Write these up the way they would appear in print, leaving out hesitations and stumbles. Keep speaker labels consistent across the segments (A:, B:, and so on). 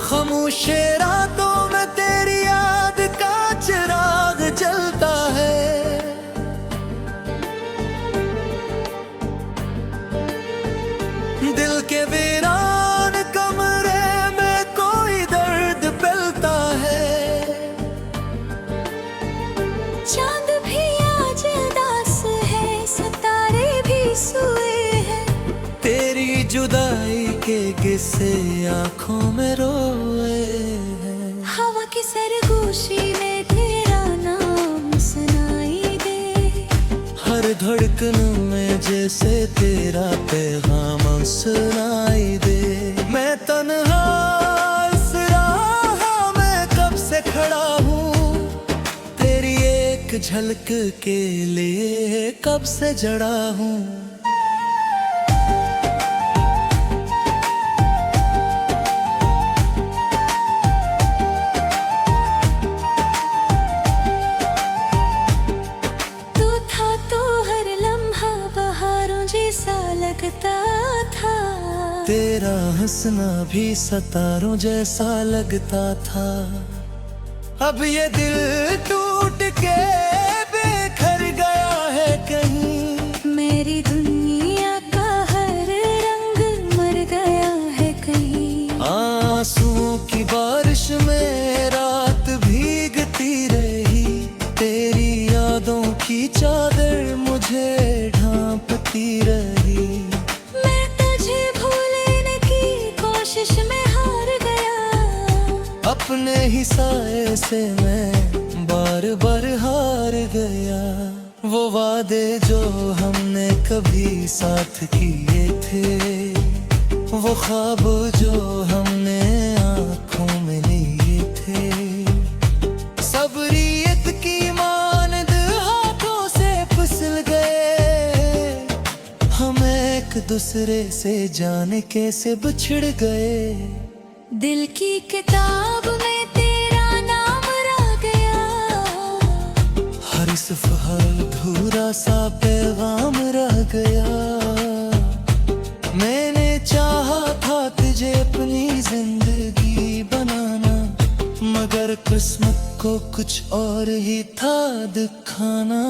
A: खामोश रातों में तेरी याद का चिराग जलता है। दिल के वीरान कमरे में कोई दर्द फैलता है।
B: चांद भी आज उदास है, सितारे भी सोए हैं।
A: तेरी जुदाई के किस्से आंखों में रोए हैं।
B: हवा की सरगोशी में तेरा नाम सुनाई दे।
A: हर धड़कन में जैसे तेरा पैगाम सुनाई दे। मैं तन्हा इस राह में कब से खड़ा हूँ, तेरी एक झलक के लिए कब से जड़ा हूँ।
B: लगता था
A: तेरा हंसना भी सितारों जैसा लगता था। अब ये दिल टूट के बिखर गया है कहीं।
B: मेरी दुनिया का हर रंग मर गया है कहीं।
A: आंसुओं की बारिश में रात भीगती रही। तेरी यादों की चादर मुझे ढांपती रही।
B: मैं तुझे भूलने की कोशिश में हार गया।
A: अपने ही साए से मैं बार बार हार गया। वो वादे जो हमने कभी साथ किए थे, वो ख्वाब जो हमने आँखों में लिए थे, सबरियत की मानद हाथों से फिसल गए। हम एक दूसरे से जाने कैसे बिछड़ गए।
B: दिल की किताब में तेरा नाम रह गया।
A: हर सफ़ा अधूरा सा पैगाम रह गया। मैंने चाहा था तुझे अपनी जिंदगी बनाना, मगर किस्मत को कुछ और ही था दिखाना।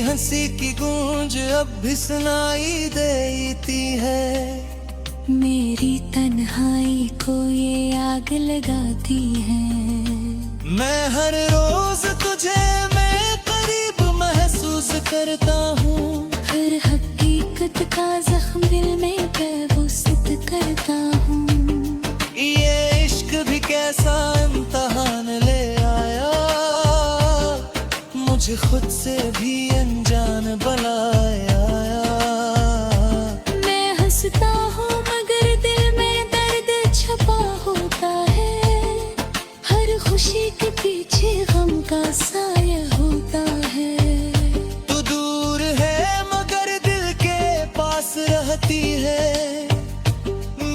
A: हंसी की गूंज अब भी सुनाई देती है।
B: मेरी तन्हाई को ये आग लगाती है।
A: मैं हर रोज तुझे मैं करीब महसूस करता हूँ।
B: हर हकीकत का जख्म दिल में बेबुसत करता हूँ।
A: ये इश्क भी कैसा इम्तहान ले आया, मुझे खुद से भी अनजान बनाया।
B: मैं हंसता हूँ मगर दिल में दर्द छुपा होता है। हर खुशी के पीछे गम का साया होता है।
A: तू दूर है मगर दिल के पास रहती है।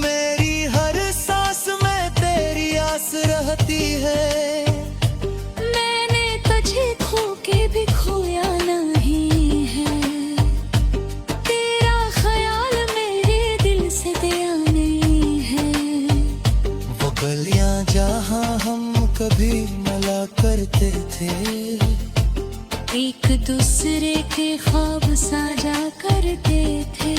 A: मेरी हर सांस में तेरी आस रहती है।
B: भी खोया नहीं है। तेरा ख्याल मेरे दिल से गया नहीं है।
A: वो गलियां जहां हम कभी मिला करते थे,
B: एक दूसरे के ख्वाब साझा करते थे।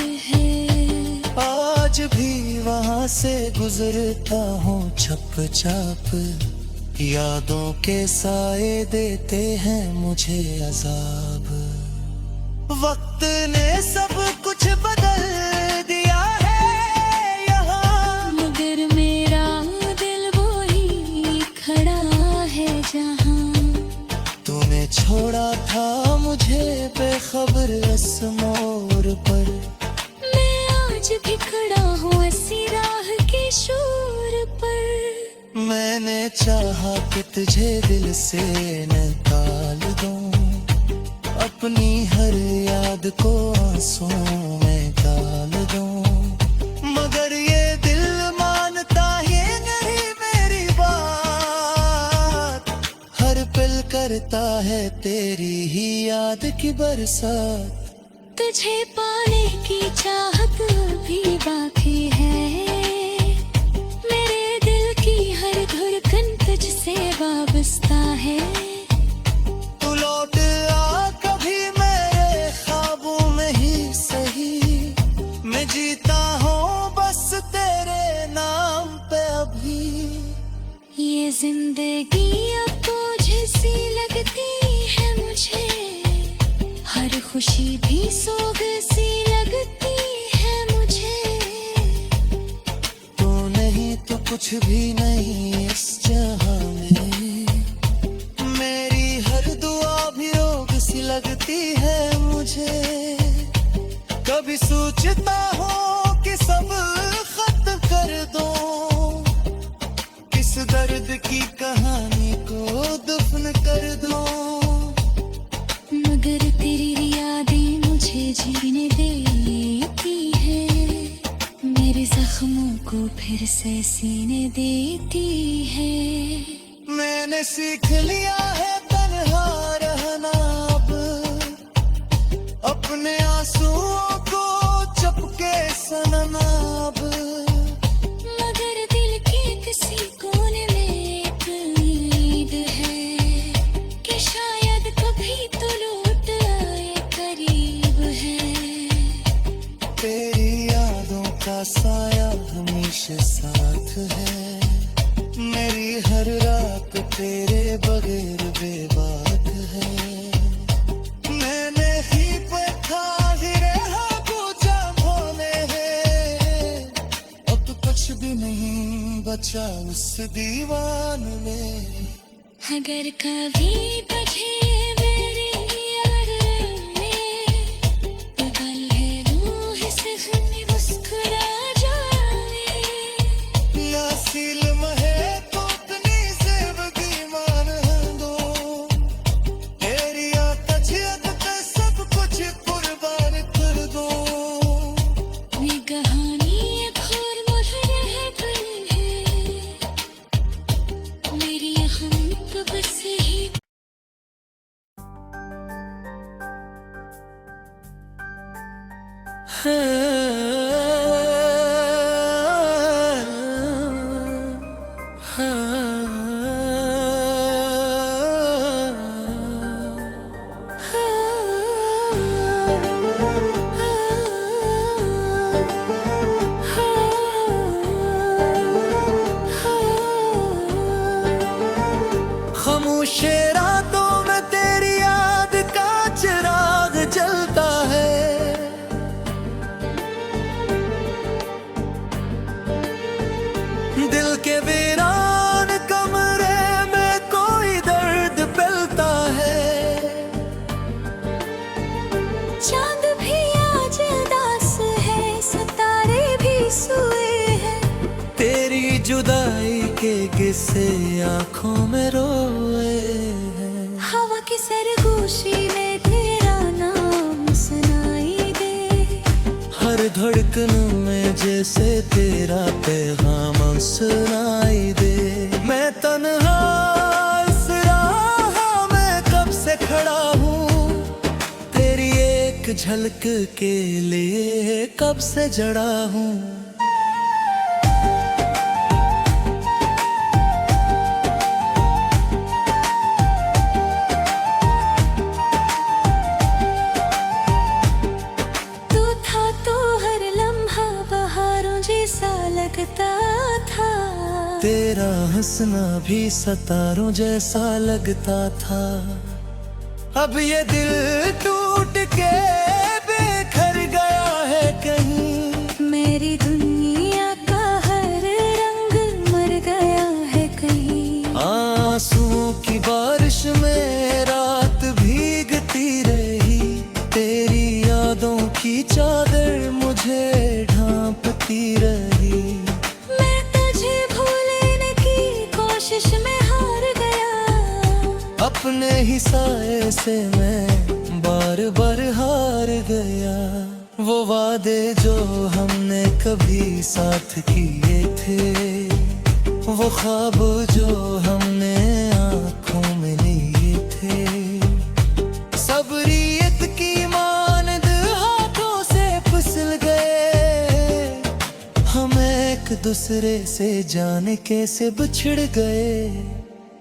A: आज भी वहां से गुजरता हूँ छप छाप। यादों के साए देते हैं मुझे अजाब। वक्त ने सब कुछ बदल दिया है यहाँ,
B: मगर मेरा दिल वही खड़ा है जहाँ।
A: तूने तूने छोड़ा था मुझे बेखबर इस मोड़ पर।
B: मैं आज भी खड़ा हूँ ऐसी राह के शोर पर।
A: मैंने चाहा कि तुझे दिल से निकाल दूं, अपनी हर याद को आंसुओं में डाल दूं, मगर ये दिल मानता ही नहीं मेरी बात। हर पल करता है तेरी ही याद की बरसात।
B: तुझे पाने की चाहत अभी बाकी है, मेरे दिल की हर धड़कन तुझसे वाबस्ता है।
A: तू लौट आ कभी मेरे ख्वाबों में ही सही, मैं जीता हूँ बस तेरे नाम पे अभी।
B: ये जिंदगी अब तुझे सी लगती है मुझे, हर खुशी भी सोग सी लगती है मुझे।
A: तू नहीं तो कुछ भी नहीं इस जहां में, मेरी हर दुआ भी रोग सी लगती है मुझे। कभी सोचता हूँ कि सब खत्म कर दूं, किस दर्द की कहानी को दफन कर दूं,
B: मगर तेरी यादें मुझे जीने देती है, मेरे जख्मों को फिर से सीने देती है।
A: मैंने सीख लिया है तन्हा रहना अब, अपने आंसुओं को चुपके सनना अब।
B: मगर दिल के किसी कोने में एक उम्मीद है कि शायद कभी तो लौट आए करीब है।
A: तेरी यादों का साया हमेशा साथ है, मेरी हर रात तेरे बगैर बेबाक है। मैंने ही पे था गिरे पूछा होने है, अब तो कुछ भी नहीं बचा उस दीवान में।
B: अगर कभी तुझे मेरी याद आए, तो पल है रूह से हमें मुस्कुरा जाए।
A: या सिल्म है तो अपनी जिंदगी मान दो, तेरी आतशियत पे सब कुछ कुर्बान कर दो।
B: ये कहानी एक और मुझे है, मेरी हम तो बस ही।
A: खामोश रातों में तेरी याद का चिराग जलता है, दिल के वीरान कमरे में कोई दर्द फैलता है।
B: चांद भी आज उदास है, सितारे भी सोए हैं,
A: तेरी जुदाई के किस्से आंखों में रोए हैं।
B: हवा की सरगोशी में तेरा नाम सुनाई दे,
A: हर धड़कन में जैसे तेरा पैगाम सुनाई दे। मैं तन्हा इस राह में कब से खड़ा हूँ, तेरी एक झलक के लिए कब से जड़ा हूँ।
B: तू था तो हर लम्हा बहारों जैसा लगता था,
A: तेरा हंसना भी सितारों जैसा लगता था। अब ये दिल टूट के बिखर गया है कहीं,
B: मेरी दुनिया का हर रंग मर गया है कहीं।
A: आंसुओं की बारिश में रात अपने ही साए से मैं बार बार हार गया। वो वादे जो हमने कभी साथ किए थे, वो ख्वाब जो हमने आंखों में लिए थे, सब रियत की मानद हाथों से फिसल गए। हम एक दूसरे से जाने कैसे बिछड़ गए।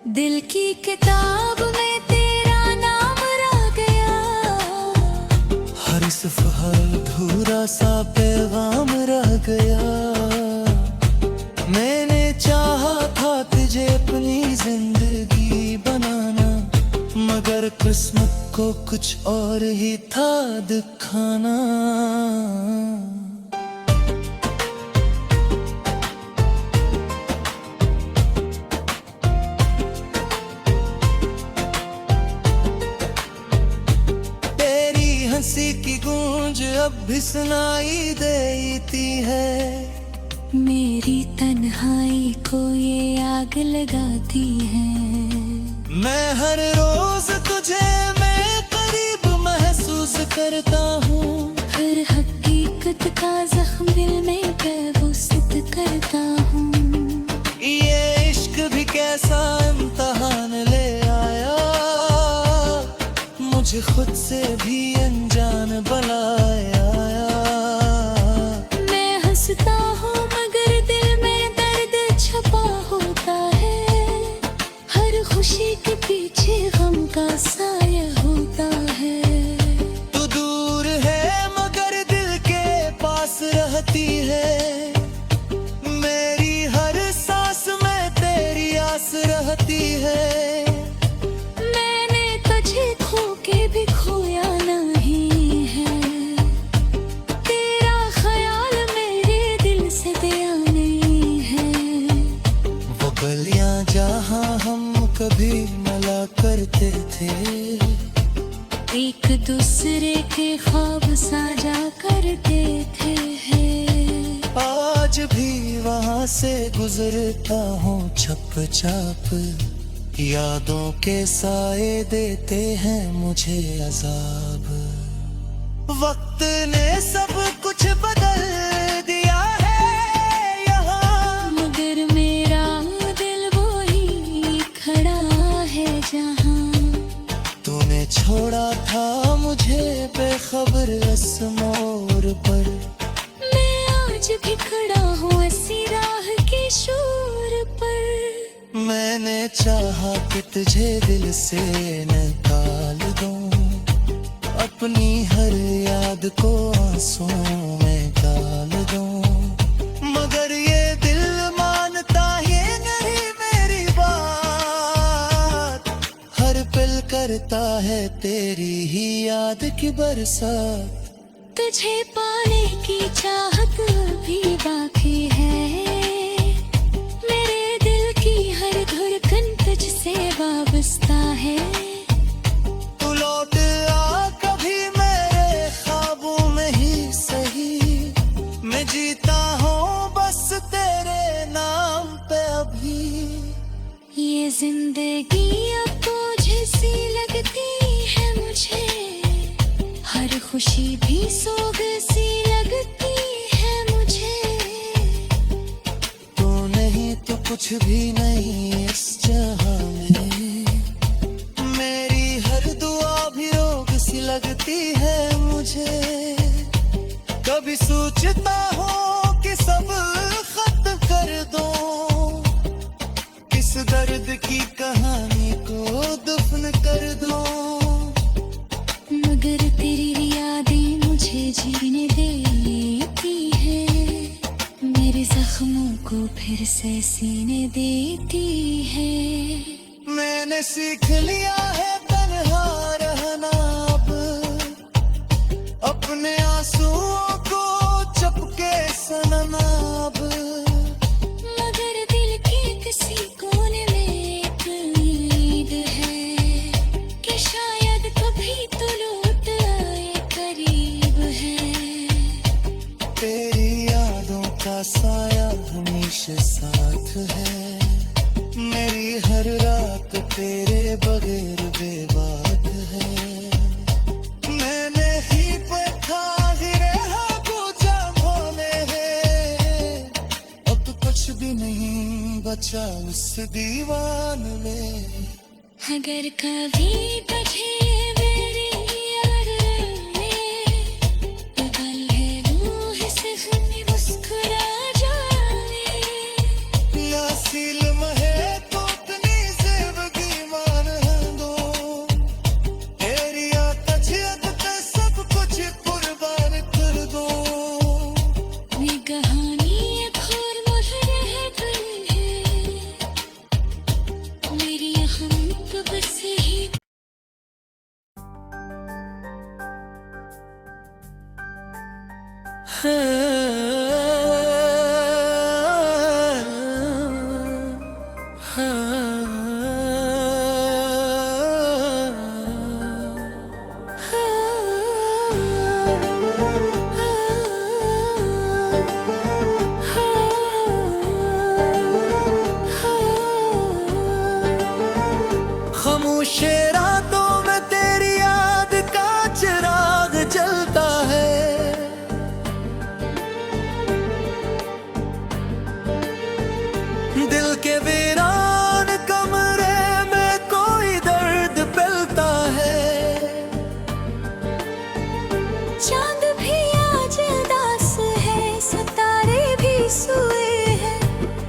B: दिल की किताब में तेरा नाम रह गया,
A: हर सफ़र अधूरा सा पैगाम रह गया। मैंने चाहा था तुझे अपनी जिंदगी बनाना, मगर किस्मत को कुछ और ही था दिखाना। हंसी की गूंज अब भी सुनाई देती है,
B: मेरी तन्हाई को ये आग लगाती है।
A: मैं हर रोज तुझे मैं करीब महसूस करता हूँ,
B: हर हकीकत का जख्म दिल में बेवुसत करता हूँ।
A: ये इश्क भी कैसा इम्तहान ले आया, मुझे खुद से भी अनजान बनाया।
B: मैं हंसता हूँ मगर दिल में दर्द छपा होता है, हर खुशी के पीछे गम का साया होता है।
A: तू दूर है मगर दिल के पास रहती है, मेरी हर सांस में तेरी आस रहती है।
B: भी खोया नहीं है, तेरा ख्याल मेरे दिल से गया नहीं है।
A: वो गलियां जहां हम कभी मिला करते थे,
B: एक दूसरे के ख्वाब साझा करते थे।
A: आज भी वहां से गुजरता हूँ छप छाप, यादों के साए देते हैं मुझे अजाब। वक्त ने सब कुछ बदल दिया है यहाँ,
B: मगर मेरा दिल वही खड़ा है जहाँ।
A: तूने छोड़ा था मुझे बेखबर इस मोड़ पर,
B: मैं आज भी खड़ा हूँ इसी राह के शोर पर।
A: मैंने चाहा कि तुझे दिल से निकाल दूं, अपनी हर याद को आंसुओं में डाल दूं, मगर ये दिल मानता ये नहीं मेरी बात। हर पल करता है तेरी ही याद की बरसात।
B: तुझे पाने की चाहत भी बाकी है, तुझसे वाबस्ता है।
A: तू लौट आ कभी मेरे ख्वाबों में ही सही, मैं जीता हूँ बस तेरे नाम पे अभी।
B: ये जिंदगी अब तुझे सी लगती है मुझे, हर खुशी भी सोग सी लगती है मुझे।
A: तू नहीं तो कुछ भी नहीं इस जहां में, मेरी हर दुआ भी रोग सी लगती है मुझे। कभी सोचता हूँ कि सब खत्म कर दूं, किस दर्द की कहानी को दफन कर दूं,
B: मगर तेरी यादें मुझे जीने देती है, मेरे जख्मों को फिर से सीने देती है।
A: मैंने सीख लिया है तन्हा रहना अब, अपने आंसुओं को चपके सनना अब,
B: मगर दिल के किसी कोने में एक उम्मीद है कि शायद कभी तो लौट आए करीब है।
A: तेरी यादों का साया हमेशा साथ है, मेरी हर रात तेरे बगैर बेबाक है। मैंने ही पता गिरे पूछा भोले है, अब तो कुछ भी नहीं बचा उस दीवान में।
B: अगर कभी तुझे मेरी याद आए, तो पल है रूह से हमें मुस्कुरा जाए।
A: या सिल्म है तो इतनी ज़िंदगी मान दो, तेरी आतशियत पे सब कुछ कुर्बान कर दो।
B: ये कहानी एक और मुहर है, मेरी हम तो बस ही
A: खामोश रातों में तेरी याद का चिराग जलता है। दिल के वीरान कमरे में कोई दर्द फैलता है।
B: चांद भी आज उदास है, सितारे भी सोए हैं।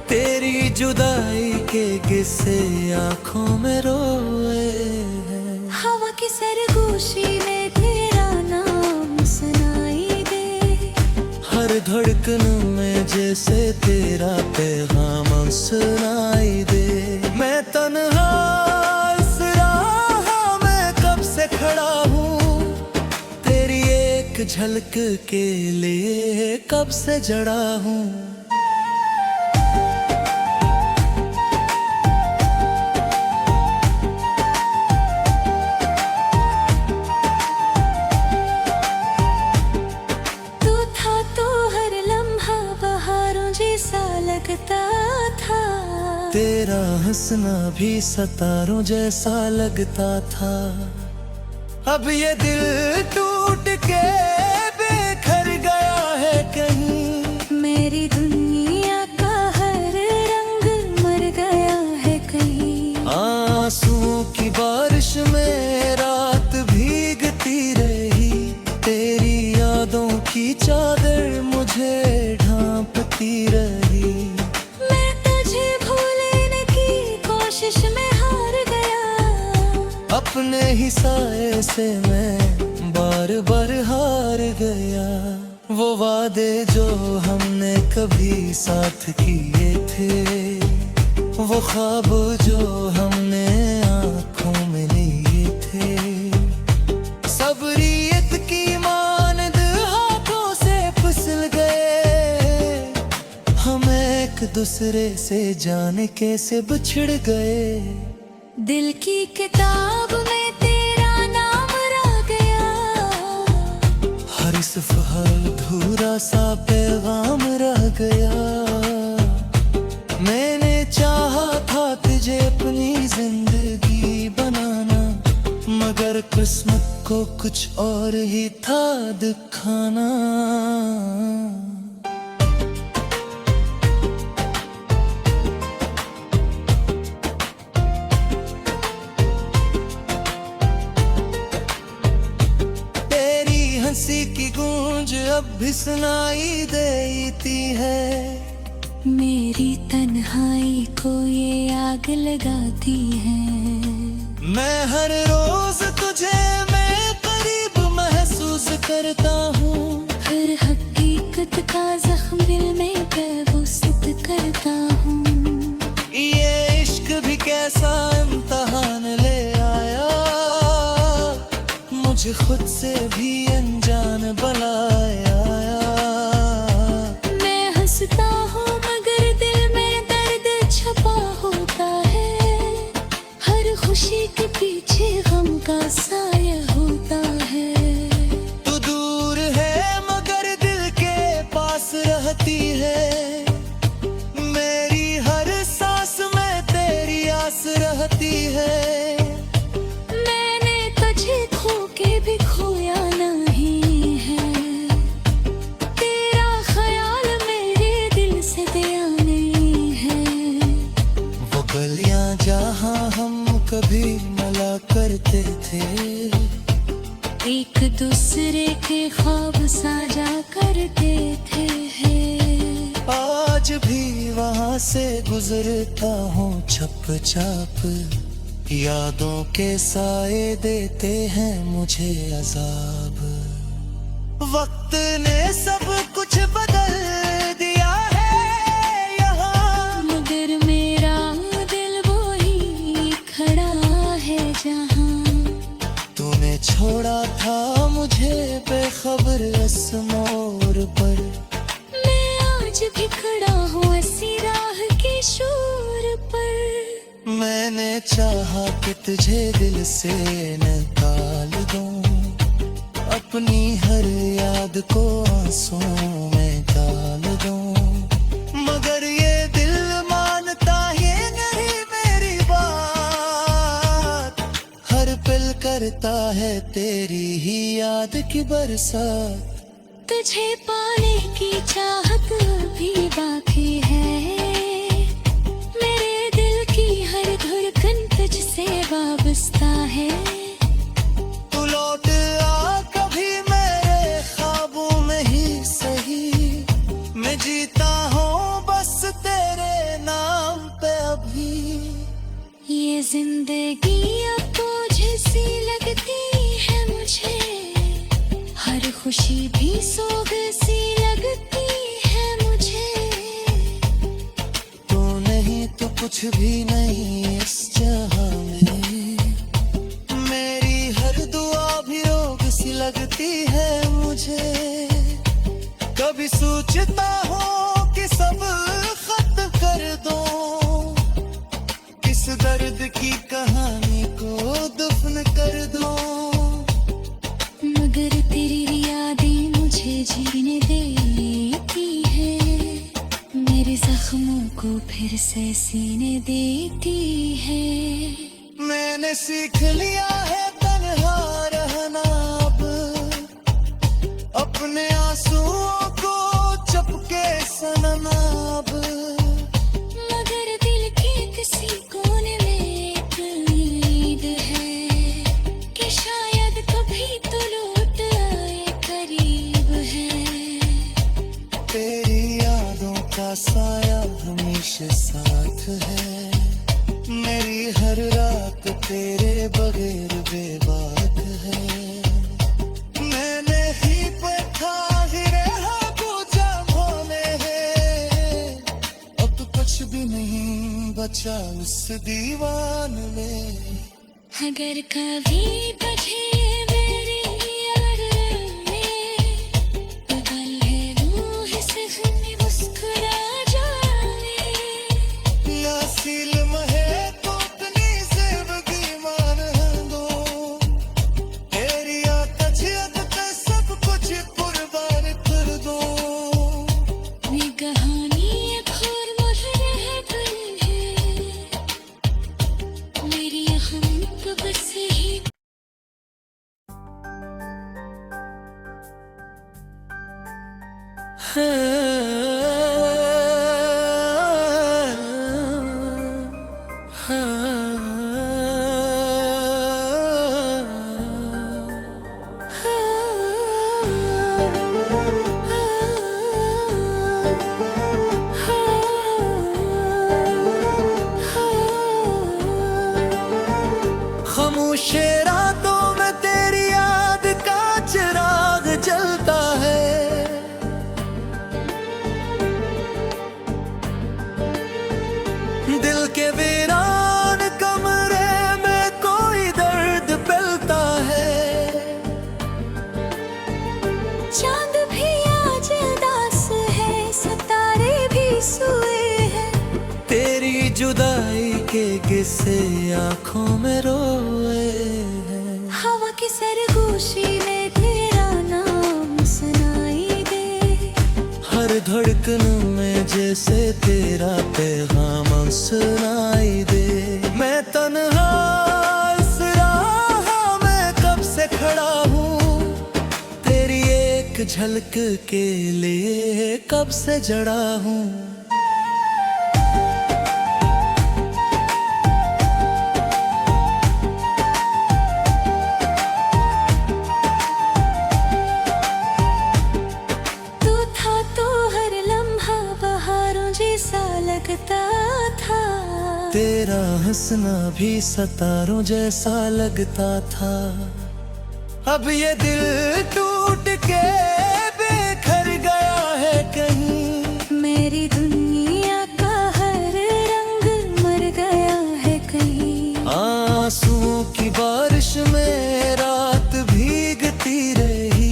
A: तेरी जुदाई के किस्से आंखों में रोए हैं।
B: हवा की सरगोशी में तेरा नाम सुनाई दे,
A: हर धड़कन में जैसे तेरा पैगाम सुनाई दे। मैं तन्हा इस राह में कब से खड़ा हूँ, तेरी एक झलक के लिए कब से जड़ा हूँ।
B: तू था तो हर लम्हा बहारों जैसा लगता था।
A: तेरा हंसना भी सितारों जैसा लगता था। अब ये दिल टूट के बिखर गया है कहीं,
B: मेरी दुनिया का हर रंग मर गया है कहीं।
A: आंसुओं की बारिश में रात भीगती रही, तेरी यादों की चादर मुझे ढांपती रही।
B: मैं तुझे भूलने की कोशिश में हार गया,
A: अपने ही साए से मैं बार बार हार गया। वो वादे जो हमने कभी साथ किए थे, वो ख्वाब जो हमने आंखों में लिए थे, सब रीत की मानद हाथों से फिसल गए। हम एक दूसरे से जाने कैसे बिछड़ गए।
B: दिल की किताब में तेरा नाम रह गया,
A: हर सफ़र अधूरा सा पैगाम रह गया। मैंने चाहा था तुझे अपनी जिंदगी बनाना, मगर किस्मत को कुछ और ही था दिखाना। हंसी की गूंज अब भी सुनाई देती है।
B: मेरी तन्हाई को ये आग लगाती है।
A: मैं हर रोज तुझे मैं करीब महसूस करता हूँ,
B: हर हकीकत का जख्म दिल में बेबुसत करता हूँ।
A: ये इश्क भी कैसा इम्तहान ले आया, मुझे खुद से भी अनजान बनाया।
B: मैं हंसता हूँ मगर दिल में दर्द छपा होता है, हर खुशी के पीछे गम का साया होता है।
A: तू दूर है मगर दिल के पास रहती है, मेरी हर सांस में तेरी आस रहती है। करते थे,
B: एक दूसरे के ख्वाब साझा करते थे।
A: आज भी वहाँ से गुजरता हूँ छप छाप, यादों के साए देते हैं मुझे अजाब। वक्त ने सब कुछ बदल दिया है यहाँ,
B: मगर मेरा दिल वही खड़ा है जहाँ।
A: तूने छोड़ा था मुझे बेखबर इस मोड़ पर,
B: मैं आज भी खड़ा हूँ इसी राह के शोर पर।
A: मैंने चाहा कि तुझे दिल से निकाल दूं, अपनी हर याद को आंसुओं में डाल दूं, मगर ये दिल मानता ये नहीं मेरी बात। हर पल करता है तेरी ही याद की बरसात।
B: तुझे पाने की चाहत अभी बाकी है, मेरे दिल की हर धड़कन तुझसे वाबस्ता है।
A: तू लौट आ कभी मेरे ख्वाबों में ही सही, मैं जीता हूँ बस तेरे नाम पे अभी।
B: ये जिंदगी अब बोझ सी लगती है मुझे, हर खुशी भी सोग सी लगती है मुझे।
A: तू नहीं तो कुछ भी नहीं इस जहां में, मेरी हर दुआ भी रोग सी लगती है मुझे। कभी सोचता हूँ कि सब खत्म कर दूं, किस दर्द की कहानी को दफन कर दूं,
B: मगर तेरी यादें मुझे जीने देती है, मेरे जख्मों को फिर से सीने देती है।
A: मैंने सीख लिया है तन्हा रहना अब, अपने आंसुओं को चुपके सनना अब।
B: मगर दिल के किसी कोने में एक उम्मीद है कि शायद कभी तो लौट आए करीब है।
A: तेरी यादों का साया हमेशा साथ है, मेरी हर रात तेरे बगैर बेबाक है। मैंने ही पे था गिरे पूजा भोले है, अब तो कुछ भी नहीं बचा उस दीवान में।
B: अगर कभी तुझे मेरी याद आए, तो पल है रूह से हमें मुस्कुरा जाए।
A: यासील महे तो अपनी जिंदगी मान दो, तेरी आतजियत पे सब कुछ कुर्बान कर दो।
B: ये कहानी एक और मुहर है, मेरी हम तो बस ही।
A: खामोश रातों में तेरी याद का चिराग जलता है, दिल के वीरान कमरे में कोई दर्द फैलता है।
B: चांद भी आज उदास है, सितारे भी सोए हैं,
A: तेरी जुदाई के किस्से आंखों में रोए हैं।
B: हवा की सरगोशी में तेरा नाम सुनाई दे,
A: हर धड़कन में जैसे तेरा पैगाम सुनाई दे। मैं तन्हा इस राह में कब से खड़ा हूँ, तेरी एक झलक के लिए कब से जड़ा हूँ। हंसना भी सितारों जैसा लगता था। अब ये दिल टूट के बिखर गया है कहीं,
B: मेरी दुनिया का हर रंग मर गया है कहीं।
A: आंसुओं की बारिश में रात भीगती रही,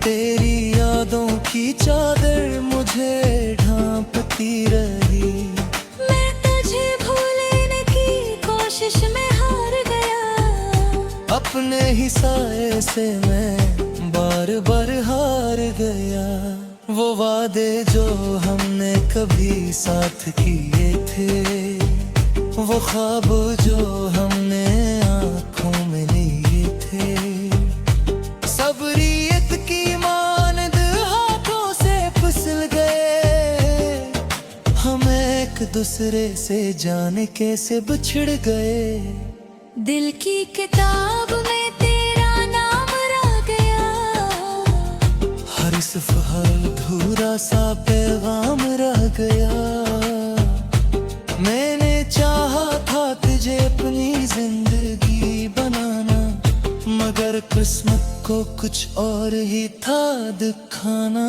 A: तेरी यादों की चादर मुझे ढांपती रही।
B: मैं तुझे भूलने की कोशिश में हार गया,
A: अपने ही साए से मैं बार बार हार गया। वो वादे जो हमने कभी साथ किए थे, वो ख्वाब जो हमने आँखों में लिए थे, सब रीत की मानद हाथों से फिसल गए। हम एक दूसरे से जाने कैसे बिछड़ गए।
B: दिल की किताब में तेरा नाम रह गया,
A: हर सफ़र अधूरा सा पैगाम रह गया। मैंने चाहा था तुझे अपनी जिंदगी बनाना, मगर किस्मत को कुछ और ही था दिखाना।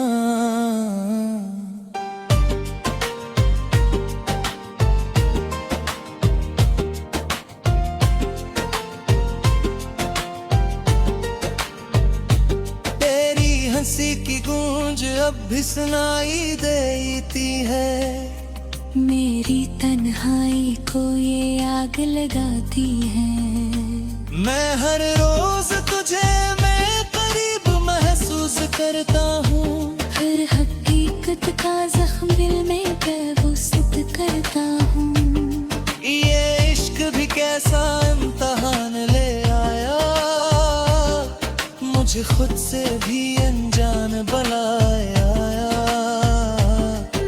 A: हंसी की गूंज अब भी सुनाई देती है,
B: मेरी तन्हाई को ये आग लगाती है।
A: मैं हर रोज तुझे मैं करीब महसूस करता हूँ,
B: हर हकीकत का जख्म दिल में बेबुसत करता हूँ।
A: ये इश्क भी कैसा इम्तहान ले आया, मुझे खुद से भी अनजान बनाया।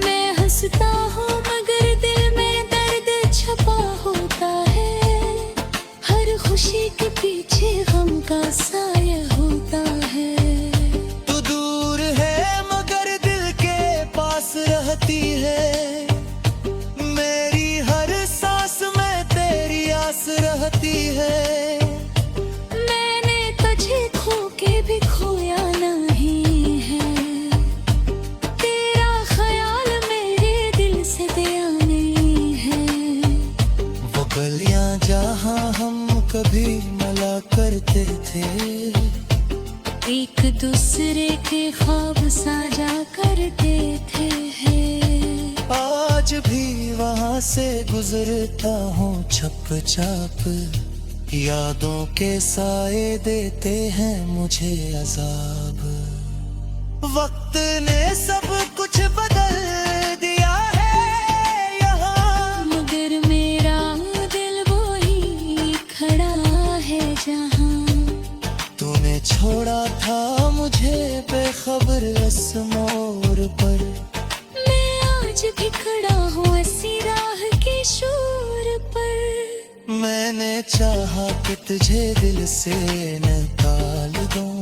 B: मैं हंसता हूँ मगर दिल में दर्द छपा होता है, हर खुशी के पीछे गम का साया होता है।
A: तू दूर है मगर दिल के पास रहती है, मेरी हर सांस में तेरी आस रहती है।
B: भी खोया नहीं है, तेरा ख्याल मेरे दिल से गया नहीं है।
A: वो गलियां जहां हम कभी मिला करते थे,
B: एक दूसरे के ख्वाब साझा करते थे।
A: आज भी वहां से गुजरता हूँ छप छाप, यादों के साए देते हैं मुझे अजाब। वक्त ने सब कुछ बदल दिया है यहाँ,
B: मगर मेरा दिल वही खड़ा है जहाँ।
A: तूने छोड़ा था मुझे बेखबर इस मोड़ पर,
B: मैं आज भी खड़ा हूँ इसी राह के शोर पर।
A: मैंने चाहा कि तुझे दिल से निकाल दूं,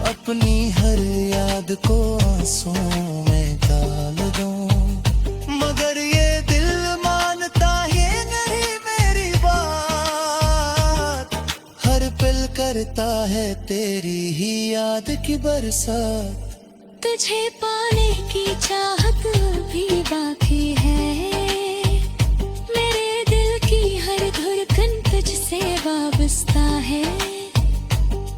A: अपनी हर याद को आंसुओं में डाल दूं, मगर ये दिल मानता ही नहीं मेरी बात। हर पल करता है तेरी ही याद की बरसात।
B: तुझे पाने की चाहत भी बाकी है, तुझसे वाबस्ता है।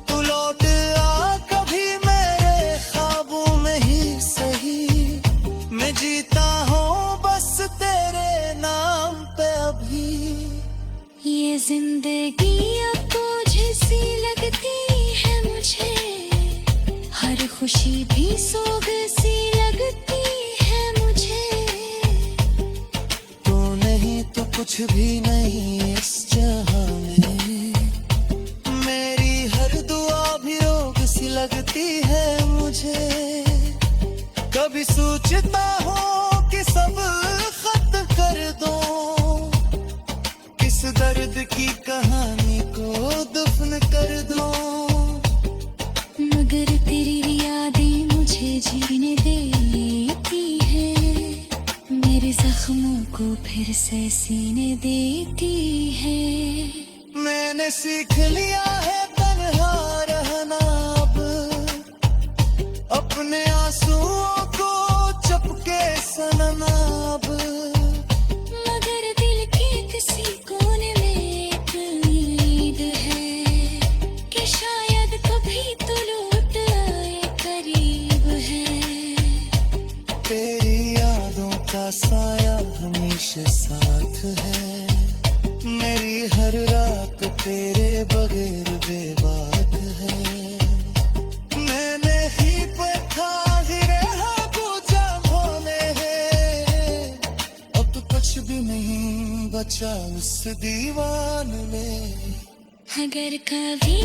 A: तू लौट आ कभी मेरे ख्वाबों में ही सही, मैं जीता हूँ बस तेरे नाम पे अभी।
B: ये जिंदगी अब तुझे सी लगती है मुझे, हर खुशी भी सोग सी लगती है मुझे।
A: तू नहीं तो कुछ भी नहीं इस जहां में, मेरी हर दुआ भी रोग सी लगती है मुझे। कभी सोचता हूँ कि सब खत कर दूं, किस दर्द की कहानी को दफन कर दूं,
B: मगर तेरी यादें मुझे जीने देती है, मेरे जख्मों को फिर से से सीने देती है।
A: मैंने सीख लिया है तन्हा रहना अब, अपने आंसुओं को चुपके सनना अब।
B: मगर दिल के किसी कोने में एक उम्मीद है कि शायद कभी तो लौट आए, करीब है।
A: तेरी यादों का साया हमेशा साथ है, मेरी हर रात तेरे बगैर बेबाक है। मैंने ही पे था गिरे पूजा होने है, अब तो कुछ भी नहीं बचा उस दीवान में।
B: अगर कभी